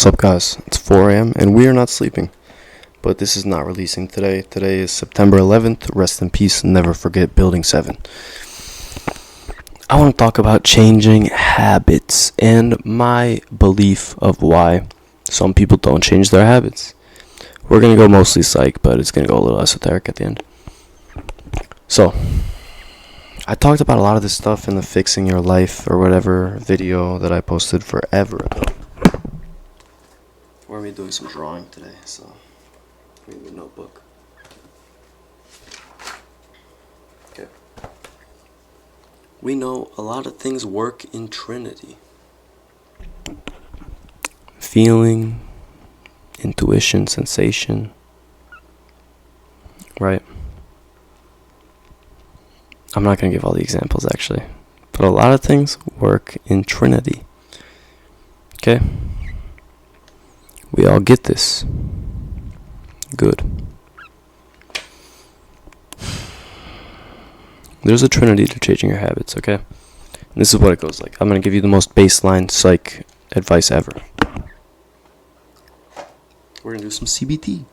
What's up, guys? It's 4 a.m. and we are not sleeping, but this is not releasing today. Today is September 11th. Rest in peace. Never forget Building 7. I want to talk about changing habits and my belief of why some people don't change their habits. We're going to go mostly psych, but it's going to go a little esoteric at the end. So, I talked about a lot of this stuff in the Fixing Your Life or whatever video that I posted forever ago. We're going to be doing some drawing today, so I need a notebook. Okay. We know a lot of things work in Trinity. Feeling, intuition, sensation, right? I'm not going to give all the examples, actually. But a lot of things work in Trinity. Okay? We all get this. Good. There's a trinity to changing your habits, okay? And this is what it goes like. I'm going to give you the most baseline psych advice ever. We're going to do some CBT.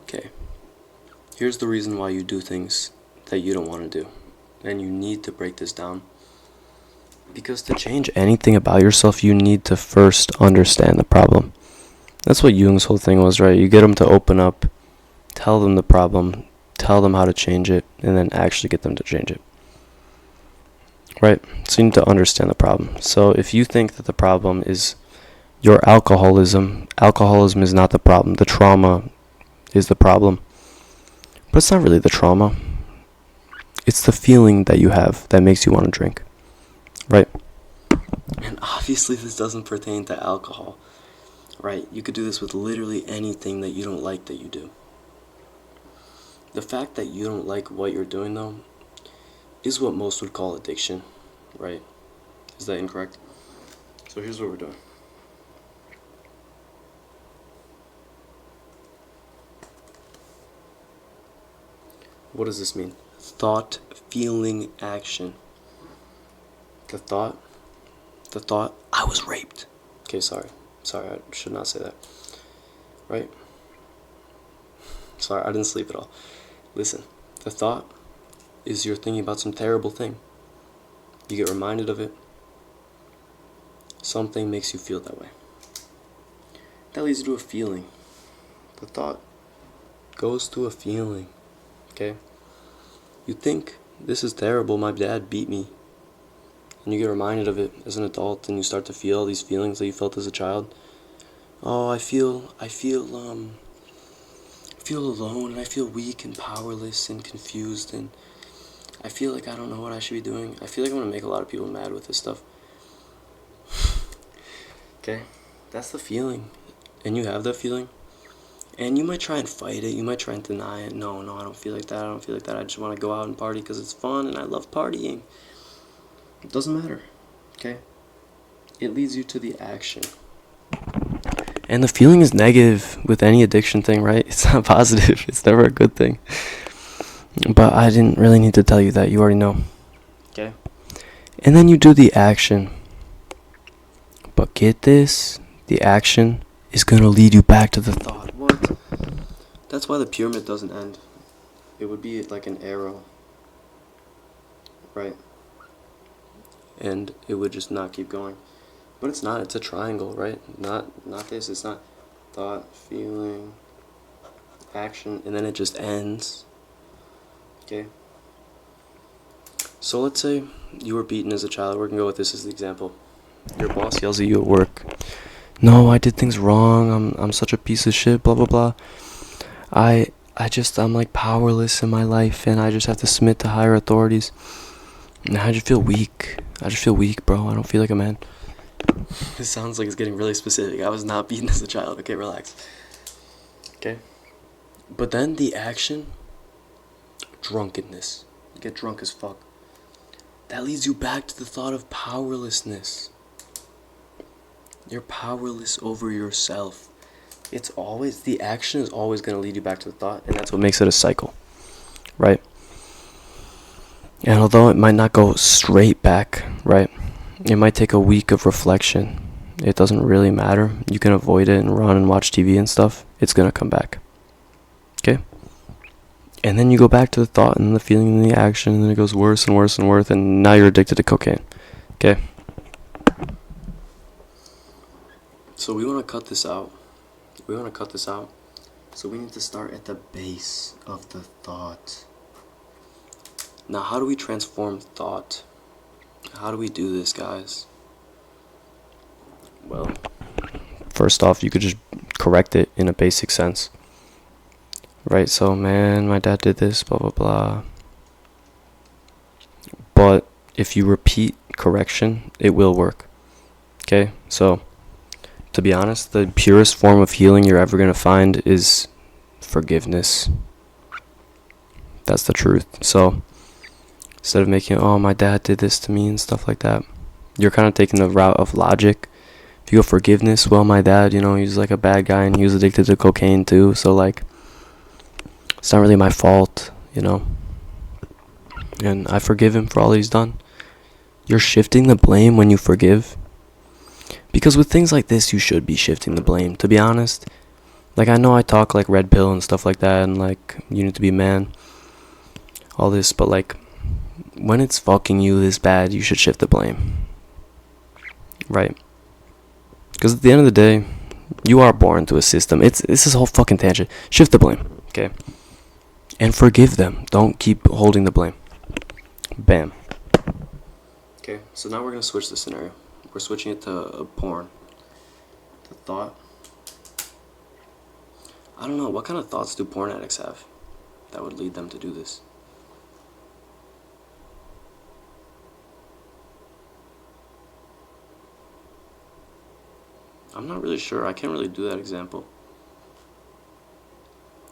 Okay. Here's the reason why you do things that you don't want to do. And you need to break this down. Because to change anything about yourself, you need to first understand the problem. That's what Jung's whole thing was, right? You get them to open up, tell them the problem, tell them how to change it, and then actually get them to change it. Right? So you need to understand the problem. So if you think that the problem is your alcoholism is not the problem. The trauma is the problem. But it's not really the trauma. It's the feeling that you have that makes you want to drink. Right? And obviously this doesn't pertain to alcohol. Right? You could do this with literally anything that you don't like that you do. The fact that you don't like what you're doing, though, is what most would call addiction. Right? Is that incorrect? So here's what we're doing. What does this mean? Thought, feeling, action. The thought, I was raped. Okay, sorry, I should not say that. Right? Sorry, I didn't sleep at all. Listen, the thought is you're thinking about some terrible thing. You get reminded of it. Something makes you feel that way. That leads you to a feeling. The thought goes to a feeling. Okay? You think, this is terrible, my dad beat me. And you get reminded of it as an adult, and you start to feel all these feelings that you felt as a child. Oh, I feel alone, and I feel weak and powerless and confused, and I feel like I don't know what I should be doing. I feel like I'm gonna make a lot of people mad with this stuff. Okay, that's the feeling, and you have that feeling, and you might try and fight it. You might try and deny it. No, I don't feel like that. I just want to go out and party because it's fun, and I love partying. It doesn't matter, okay? It leads you to the action. And the feeling is negative with any addiction thing, right? It's not positive. It's never a good thing. But I didn't really need to tell you that. You already know. Okay? And then you do the action. But get this, the action is going to lead you back to the thought. What? That's why the pyramid doesn't end. It would be like an arrow. Right? And it would just not keep going. But it's not, it's a triangle, right? Not this, it's not thought, feeling, action, and then it just ends. Okay? So let's say you were beaten as a child. We're gonna go with this as the example. Your boss yells at you at work. No, I did things wrong, I'm such a piece of shit, blah blah blah. I'm like powerless in my life, and I just have to submit to higher authorities. And I just feel weak. Bro. I don't feel like a man. This sounds like it's getting really specific. I was not beaten as a child. Okay, relax. Okay? But then the action, drunkenness. You get drunk as fuck. That leads you back to the thought of powerlessness. You're powerless over yourself. The action is always going to lead you back to the thought, and that's what makes it a cycle. Right? And although it might not go straight back, right? It might take a week of reflection. It doesn't really matter. You can avoid it and run and watch TV and stuff. It's gonna come back. Okay? And then you go back to the thought and the feeling and the action, and then it goes worse and worse and worse, and now you're addicted to cocaine. Okay? So we want to cut this out. So we need to start at the base of the thought. Now, how do we transform thought? How do we do this, guys? Well, first off, you could just correct it in a basic sense. Right, so, man, my dad did this, blah, blah, blah. But if you repeat correction, it will work. Okay, so, to be honest, the purest form of healing you're ever going to find is forgiveness. That's the truth. So, instead of making, oh, my dad did this to me and stuff like that, you're kind of taking the route of logic. If you go forgiveness, well, my dad, he's like a bad guy and he was addicted to cocaine too, so like, it's not really my fault, and I forgive him for all he's done. You're shifting the blame when you forgive, because with things like this, you should be shifting the blame, to be honest. Like, I know I talk like red pill and stuff like that, and like, you need to be a man, all this, but like, when it's fucking you this bad, you should shift the blame, right? Because at the end of the day, you are born to a system. This is a whole fucking tangent. Shift the blame, okay? And forgive them. Don't keep holding the blame. Bam. Okay, so now we're going to switch the scenario. We're switching it to porn. The thought. I don't know, what kind of thoughts do porn addicts have that would lead them to do this? I'm not really sure. I can't really do that example.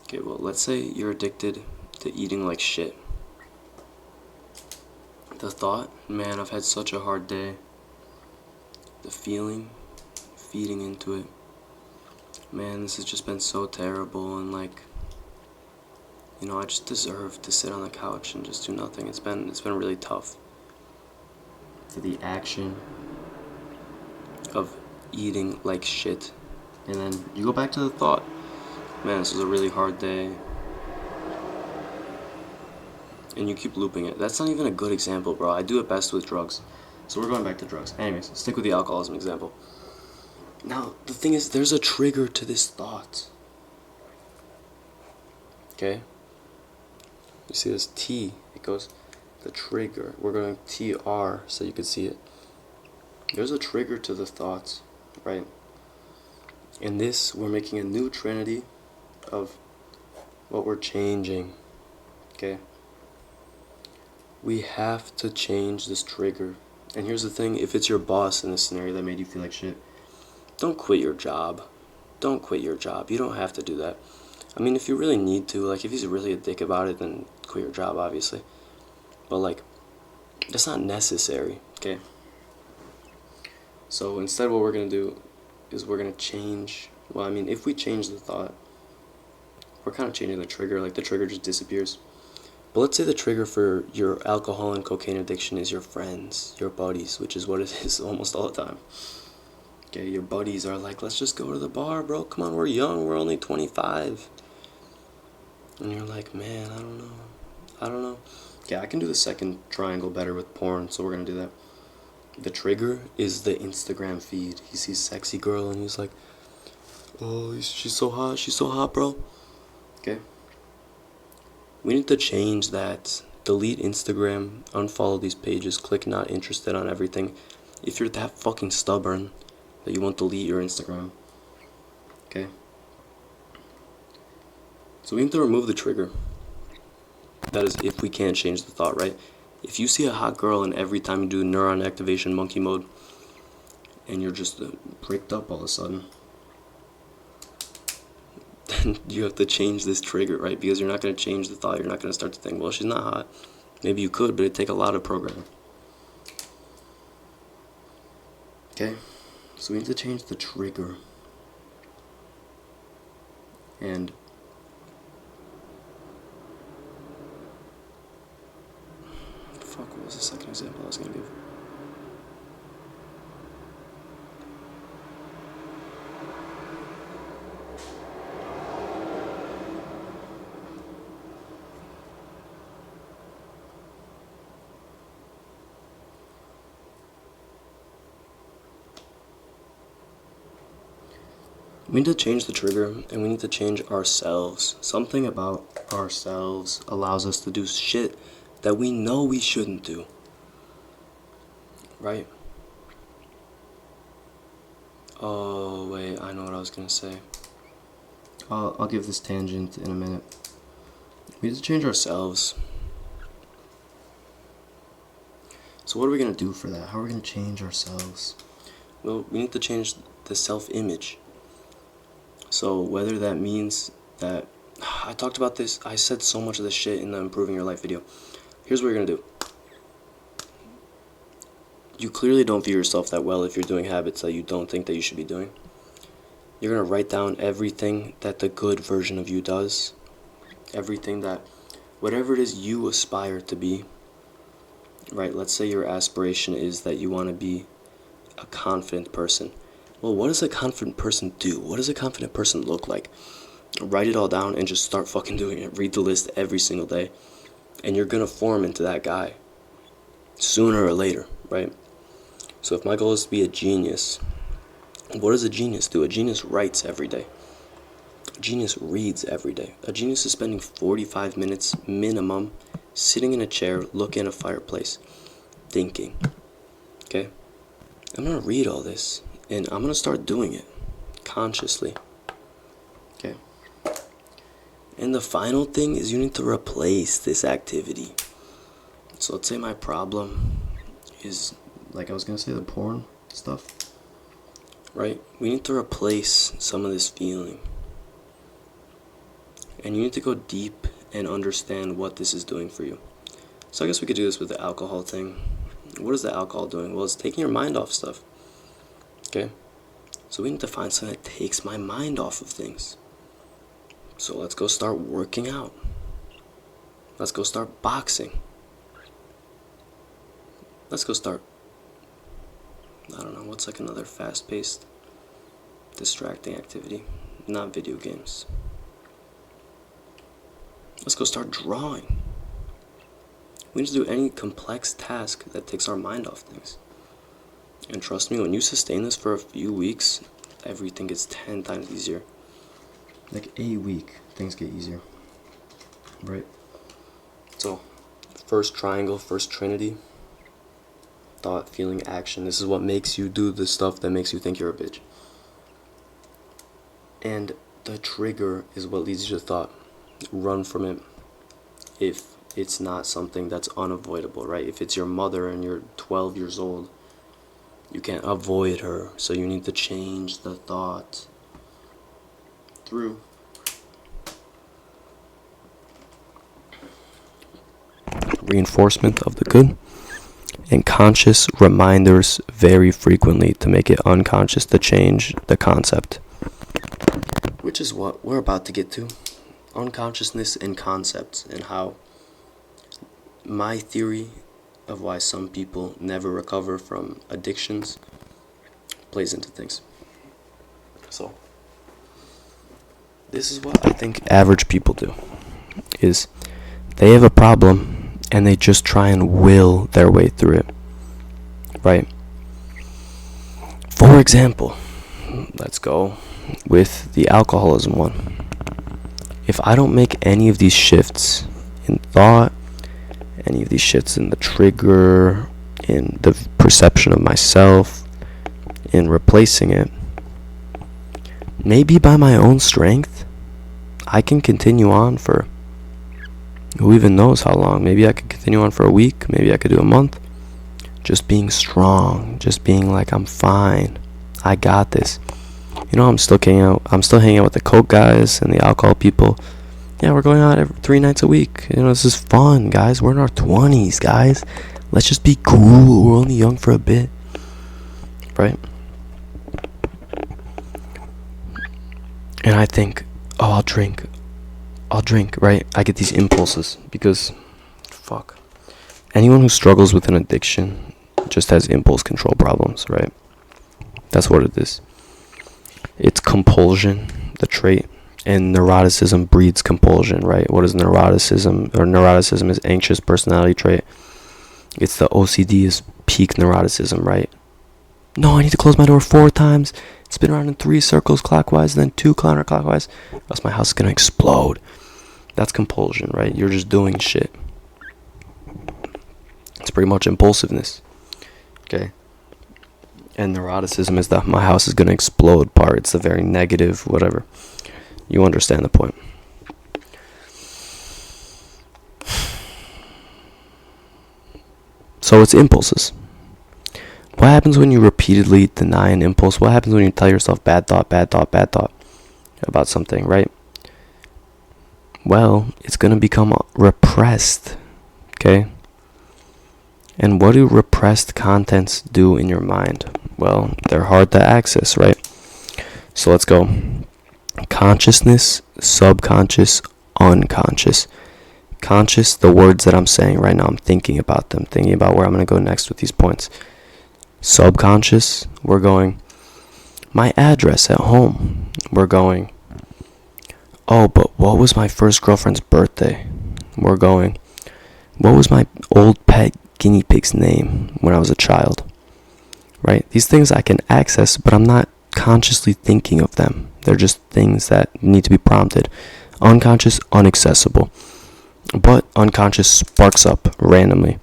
Okay, well, let's say you're addicted to eating like shit. The thought, man, I've had such a hard day. The feeling, feeding into it. Man, this has just been so terrible, and like, I just deserve to sit on the couch and just do nothing. It's been really tough. To the action of eating like shit, and then you go back to the thought, man, this was a really hard day, and you keep looping it. That's not even a good example, bro. I do it best with drugs, so we're going back to drugs. Anyways, stick with the alcoholism example. Now, the thing is, there's a trigger to this thought. Okay? You see this T, it goes, the trigger. We're going TR so you can see it. There's a trigger to the thoughts, right? In this, we're making a new trinity of what we're changing. Okay? We have to change this trigger. And here's the thing, if it's your boss in this scenario that made you feel like shit, don't quit your job. Don't quit your job. You don't have to do that. I mean, if you really need to, like, if he's really a dick about it, then quit your job, obviously. But, like, that's not necessary, okay? So, instead, what we're going to do is we're going to change, well, I mean, if we change the thought, we're kind of changing the trigger, like, the trigger just disappears. But let's say the trigger for your alcohol and cocaine addiction is your friends, your buddies, which is what it is almost all the time. Okay, your buddies are like, let's just go to the bar, bro. Come on, we're young. We're only 25. And you're like, man, I don't know. Yeah, I can do the second triangle better with porn, so we're going to do that. The trigger is the Instagram feed. He sees sexy girl, and he's like, oh, she's so hot, bro. Okay. We need to change that. Delete Instagram, unfollow these pages, click not interested on everything. If you're that fucking stubborn that you won't delete your Instagram. Okay? So we need to remove the trigger. That is if we can't change the thought, right? If you see a hot girl and every time you do neuron activation monkey mode, and you're just bricked up all of a sudden, then you have to change this trigger, right? Because you're not going to change the thought. You're not going to start to think, well, she's not hot. Maybe you could, but it'd take a lot of programming. Okay? So we need to change the trigger. And was the second example I was going to give? We need to change the trigger, and we need to change ourselves. Something about ourselves allows us to do shit that we know we shouldn't do. Right? Oh, wait, I know what I was gonna say. I'll give this tangent in a minute. We need to change ourselves. So what are we gonna do for that? How are we gonna change ourselves? Well, we need to change the self-image. So whether that means that, I talked about this, I said so much of this shit in the Improving Your Life video. Here's what you're gonna do. You clearly don't view yourself that well if you're doing habits that you don't think that you should be doing. You're gonna write down everything that the good version of you does. Everything that, whatever it is you aspire to be. Right, let's say your aspiration is that you want to be a confident person. Well, what does a confident person do? What does a confident person look like? Write it all down and just start fucking doing it. Read the list every single day. And you're gonna form into that guy. Sooner or later, right? So if my goal is to be a genius, what does a genius do? A genius writes every day. A genius reads every day. A genius is spending 45 minutes minimum sitting in a chair, looking at a fireplace, thinking. Okay? I'm gonna read all this. And I'm going to start doing it consciously. Okay. And the final thing is you need to replace this activity. So let's say my problem is, like I was going to say, the porn stuff. Right? We need to replace some of this feeling. And you need to go deep and understand what this is doing for you. So I guess we could do this with the alcohol thing. What is the alcohol doing? Well, it's taking your mind off stuff. Okay, so we need to find something that takes my mind off of things. So let's go start working out. Let's go start boxing. Let's go start, I don't know, what's like another fast-paced, distracting activity? Not video games. Let's go start drawing. We need to do any complex task that takes our mind off things. And trust me, when you sustain this for a few weeks, everything gets 10 times easier. Like a week, things get easier. Right? So, first triangle, first trinity. Thought, feeling, action. This is what makes you do the stuff that makes you think you're a bitch. And the trigger is what leads you to thought. Run from it if it's not something that's unavoidable, right? If it's your mother and you're 12 years old, you can't avoid her, so you need to change the thought through reinforcement of the good and conscious reminders very frequently to make it unconscious to change the concept. Which is what we're about to get to. Unconsciousness and concepts, and how my theory of why some people never recover from addictions plays into things. So, this is what I think average people do, is they have a problem and they just try and will their way through it, right? For example, let's go with the alcoholism one. If I don't make any of these shifts in thought, any of these shifts in the trigger, in the perception of myself, in replacing it, maybe by my own strength, I can continue on for who even knows how long. Maybe I could continue on for a week, maybe I could do a month. Just being strong, just being like, I'm fine, I got this. You know, I'm still hanging out with the coke guys and the alcohol people. Yeah, we're going out 3 nights a week. You know, this is fun, guys. We're in our 20s, guys. Let's just be cool. We're only young for a bit. Right? And I think, oh, I'll drink, right? I get these impulses because, fuck. anyone who struggles with an addiction just has impulse control problems, right? That's what it is. It's compulsion, the trait, and neuroticism breeds compulsion, right? What is neuroticism? Or neuroticism is anxious personality trait. It's the OCD is peak neuroticism, right? No, I need to close my door 4 times, spin around in 3 circles clockwise, and then 2 counterclockwise, else my house is going to explode. That's compulsion, right? You're just doing shit. It's pretty much impulsiveness, okay? And neuroticism is that my house is going to explode part. It's the very negative, whatever. You understand the point. So it's impulses. What happens when you repeatedly deny an impulse? What happens when you tell yourself bad thought about something, right? Well, it's going to become repressed, okay? And what do repressed contents do in your mind? Well, they're hard to access, right? So let's go. Consciousness, subconscious, unconscious. Conscious, the words that I'm saying right now, I'm thinking about them, thinking about where I'm going to go next with these points. Subconscious, we're going, my address at home. We're going, oh, but what was my first girlfriend's birthday? We're going, what was my old pet guinea pig's name when I was a child? Right? These things I can access, but I'm not consciously thinking of them. They're just things that need to be prompted. Unconscious, inaccessible. But unconscious sparks up randomly.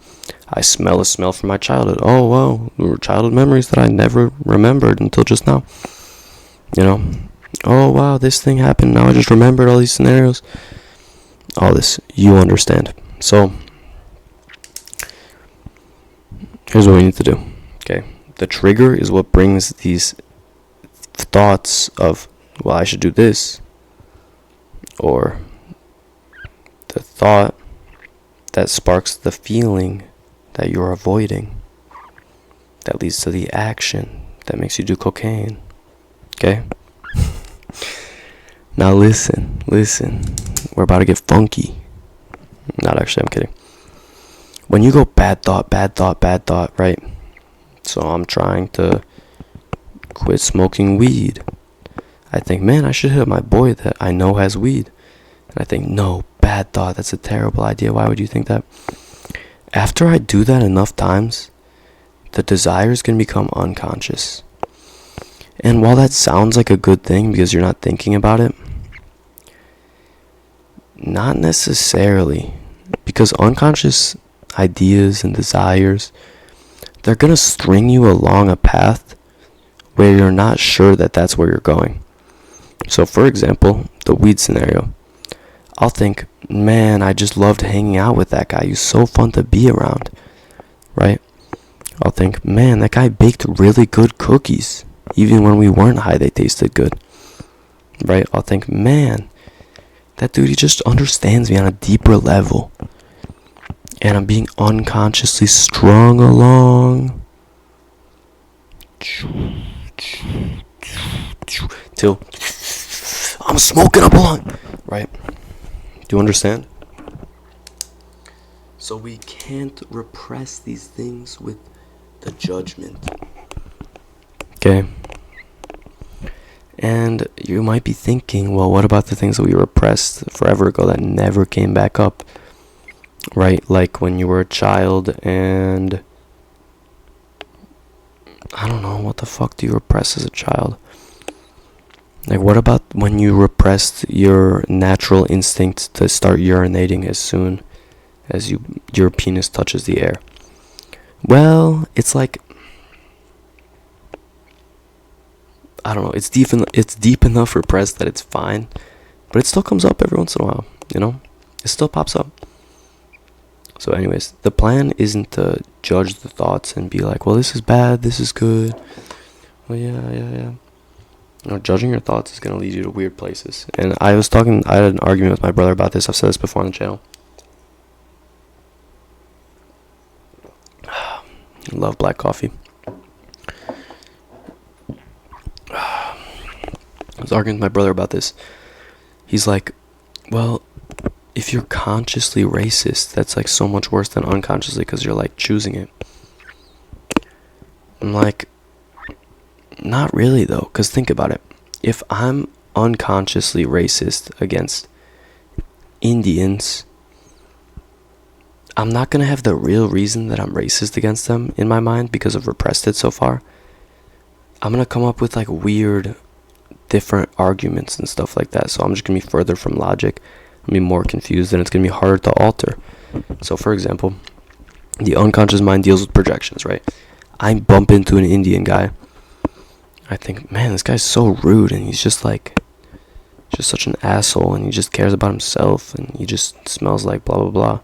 I smell a smell from my childhood. Oh, wow, there were childhood memories that I never remembered until just now. You know? Oh, wow, this thing happened. Now I just remembered all these scenarios. All this, you understand. So, here's what we need to do. Okay? The trigger is what brings these thoughts of, well, I should do this. Or the thought that sparks the feeling that you're avoiding, that leads to the action that makes you do cocaine. Okay? Now listen. We're about to get funky. Not actually, I'm kidding. When you go bad thought, right? So I'm trying to quit smoking weed. I think, man, I should hit up my boy that I know has weed. And I think, no, bad thought, that's a terrible idea. Why would you think that? After I do that enough times, the desire is going to become unconscious. And while that sounds like a good thing because you're not thinking about it, not necessarily. Because unconscious ideas and desires, they're going to string you along a path where you're not sure that that's where you're going. So for example, the weed scenario. I'll think, man, I just loved hanging out with that guy. He was so fun to be around, right? I'll think, man, that guy baked really good cookies. Even when we weren't high, they tasted good, right? I'll think, man, that dude, he just understands me on a deeper level. And I'm being unconsciously strung along till I'm smoking a blunt, right? Do you understand? So we can't repress these things with the judgment. Okay? And you might be thinking, well, what about the things that we repressed forever ago that never came back up? Right? Like when you were a child and I don't know, what the fuck do you repress as a child? Like, what about when you repressed your natural instinct to start urinating as soon as your penis touches the air? Well, it's like, I don't know, it's deep enough repressed that it's fine, but it still comes up every once in a while, you know? It still pops up. So anyways, the plan isn't to judge the thoughts and be like, well, this is bad, this is good. Well, yeah. You know, judging your thoughts is going to lead you to weird places. And I had an argument with my brother about this. I've said this before on the channel. I love black coffee. I was arguing with my brother about this. He's like, well, if you're consciously racist, that's like so much worse than unconsciously, because you're like choosing it. I'm like, not really though, because think about it. If I'm unconsciously racist against Indians, I'm not going to have the real reason that I'm racist against them in my mind because I've repressed it so far. I'm going to come up with like weird, different arguments and stuff like that. So I'm just going to be further from logic. I'm going to be more confused, and it's going to be harder to alter. So for example, the unconscious mind deals with projections, right? I bump into an Indian guy. I think, man, this guy's so rude, and he's just such an asshole, and he just cares about himself, and he just smells like blah, blah, blah.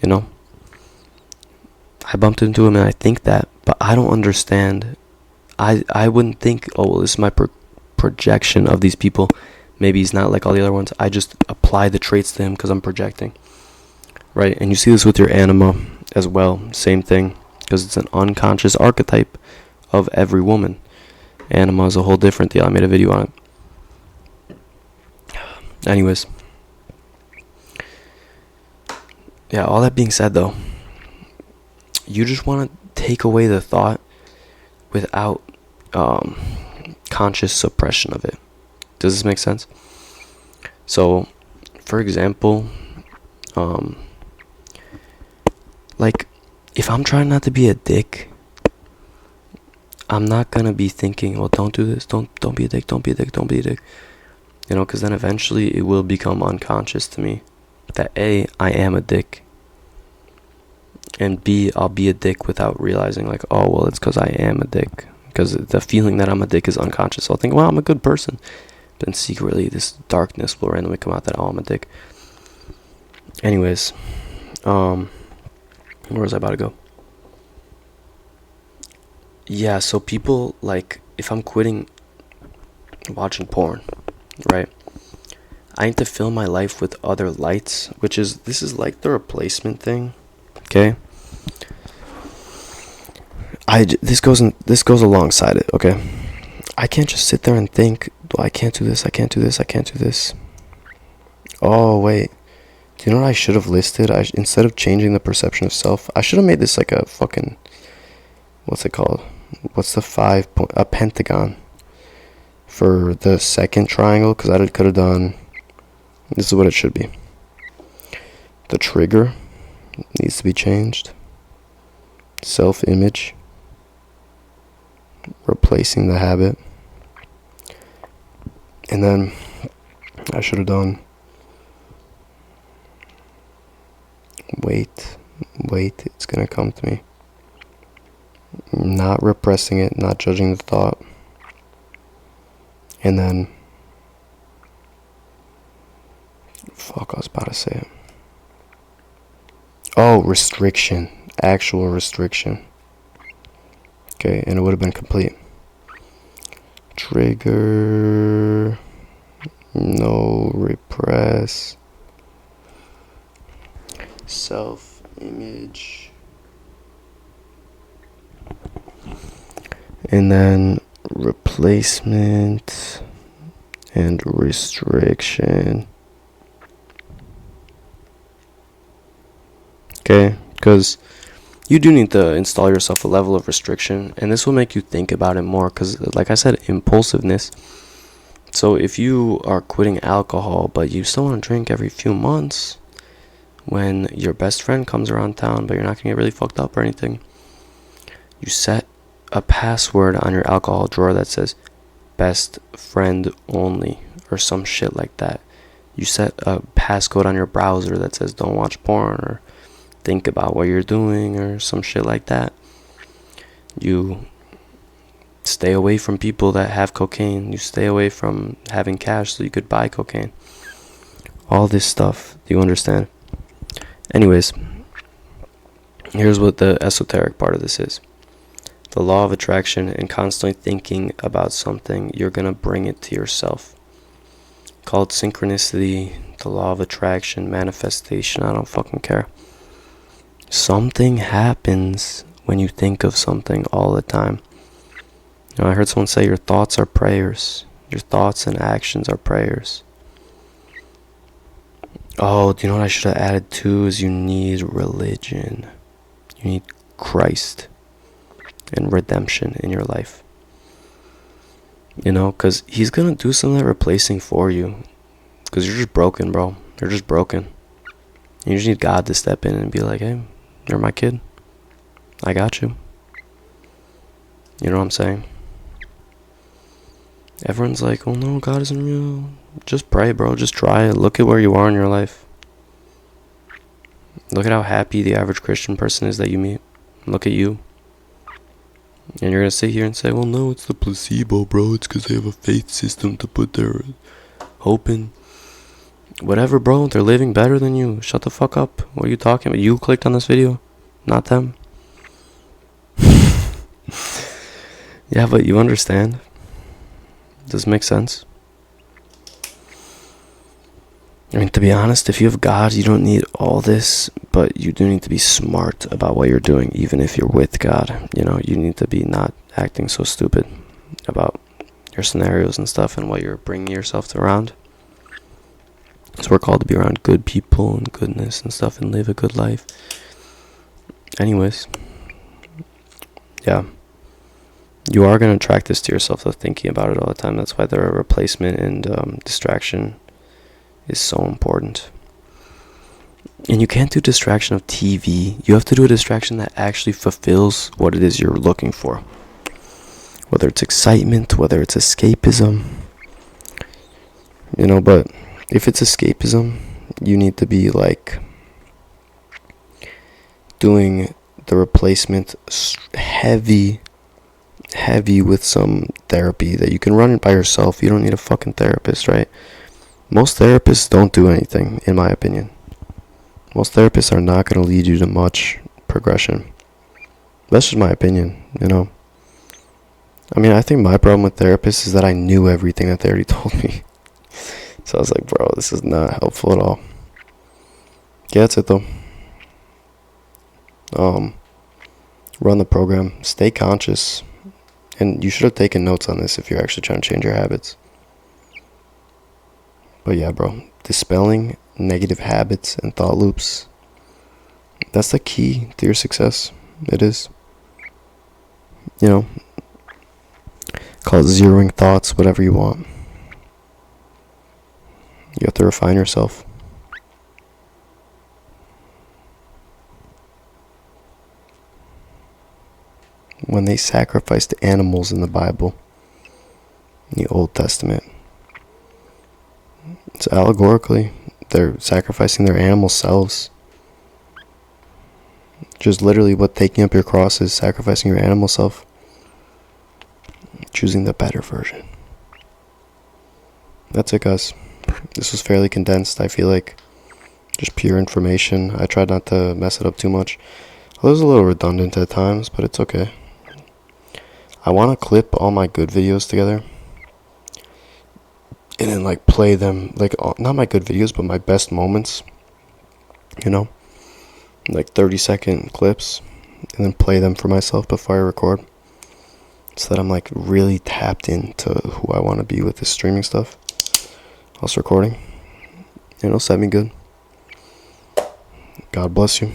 You know? I bumped into him, and I think that, but I don't understand. I wouldn't think, oh, well, this is my projection of these people. Maybe he's not like all the other ones. I just apply the traits to him because I'm projecting. Right? And you see this with your anima as well. Same thing. Because it's an unconscious archetype of every woman. Anima is a whole different deal. I made a video on it. Anyways. Yeah, all that being said, though, you just want to take away the thought without conscious suppression of it. Does this make sense? So, for example, like, if I'm trying not to be a dick, I'm not gonna be thinking, well, don't do this, don't be a dick, don't be a dick, don't be a dick. You know, because then eventually it will become unconscious to me that A, I am a dick, and B, I'll be a dick without realizing, like, oh, well, it's because I am a dick. Because the feeling that I'm a dick is unconscious. So I'll think, well, I'm a good person. But then secretly, this darkness will randomly come out that, oh, I'm a dick. Anyways, where was I about to go? Yeah, so people, like, if I'm quitting watching porn, right? I need to fill my life with other lights, this is like the replacement thing, okay? This goes alongside it, okay? I can't just sit there and think, well, I can't do this, I can't do this, I can't do this. Oh, wait. Do you know what I should have listed? Instead of changing the perception of self, I should have made this like a fucking, what's it called? What's the a pentagon for the second triangle? Because I could have done, this is what it should be. The trigger needs to be changed. Self-image. Replacing the habit. And then I should have done wait, it's gonna come to me. Not repressing it, not judging the thought. And then fuck, I was about to say it. Oh, restriction. Actual restriction. Okay, and it would have been complete. Trigger. No repress. Self-image. And then replacement and restriction. Okay, because you do need to install yourself a level of restriction, and this will make you think about it more, because like I said, impulsiveness. So if you are quitting alcohol but you still want to drink every few months when your best friend comes around town, but you're not going to get really fucked up or anything, you set a password on your alcohol drawer that says best friend only or some shit like that. You set a passcode on your browser that says don't watch porn or think about what you're doing or some shit like that. You stay away from people that have cocaine. You stay away from having cash so you could buy cocaine. All this stuff. Do you understand? Anyways, here's what the esoteric part of this is. The law of attraction, and constantly thinking about something, you're going to bring it to yourself. Called synchronicity, the law of attraction, manifestation, I don't fucking care. Something happens when you think of something all the time. You know, I heard someone say your thoughts are prayers. Your thoughts and actions are prayers. Oh, do you know what I should have added too? Is you need religion. You need Christ and redemption in your life. You know, because he's going to do some of that replacing for you. Because you're just broken, bro. You're just broken. You just need God to step in and be like, hey, you're my kid. I got you. You know what I'm saying? Everyone's like, oh no, God isn't real. Just pray, bro. Just try it. Look at where you are in your life. Look at how happy the average Christian person is that you meet. Look at you. And you're going to sit here and say, well, no, it's the placebo, bro. It's because they have a faith system to put their hope in. Whatever, bro. They're living better than you. Shut the fuck up. What are you talking about? You clicked on this video, not them. Yeah, but you understand. Does it make sense? I mean, to be honest, if you have God, you don't need all this, but you do need to be smart about what you're doing, even if you're with God. You know, you need to be not acting so stupid about your scenarios and stuff and what you're bringing yourself around. So we're called to be around good people and goodness and stuff and live a good life. Anyways, yeah. You are going to attract this to yourself, though, thinking about it all the time. That's why the replacement and distraction is so important. And you can't do distraction of TV. You have to do a distraction that actually fulfills what it is you're looking for. Whether it's excitement, whether it's escapism. You know, but if it's escapism, you need to be like doing the replacement heavy with some therapy that you can run it by yourself. You don't need a fucking therapist, right? Most therapists don't do anything, in my opinion. Most therapists are not going to lead you to much progression. That's just my opinion, you know. I mean, I think my problem with therapists is that I knew everything that they already told me. So I was like, bro, this is not helpful at all. Yeah, that's it though. Run the program. Stay conscious. And you should have taken notes on this if you're actually trying to change your habits. But yeah, bro, dispelling negative habits and thought loops, that's the key to your success. It is. You know, call it zeroing thoughts, whatever you want. You have to refine yourself. When they sacrificed animals in the Bible, in the Old Testament, it's allegorically, they're sacrificing their animal selves. Just literally what taking up your cross is, sacrificing your animal self. Choosing the better version. That's it, guys. This was fairly condensed, I feel like. Just pure information. I tried not to mess it up too much. It was a little redundant at times, but it's okay. I want to clip all my good videos together and then like play them, like not my good videos, but my best moments, you know, like 30-second clips, and then play them for myself before I record, so that I'm like really tapped into who I want to be with this streaming stuff whilst recording, and it'll set me good. God bless you.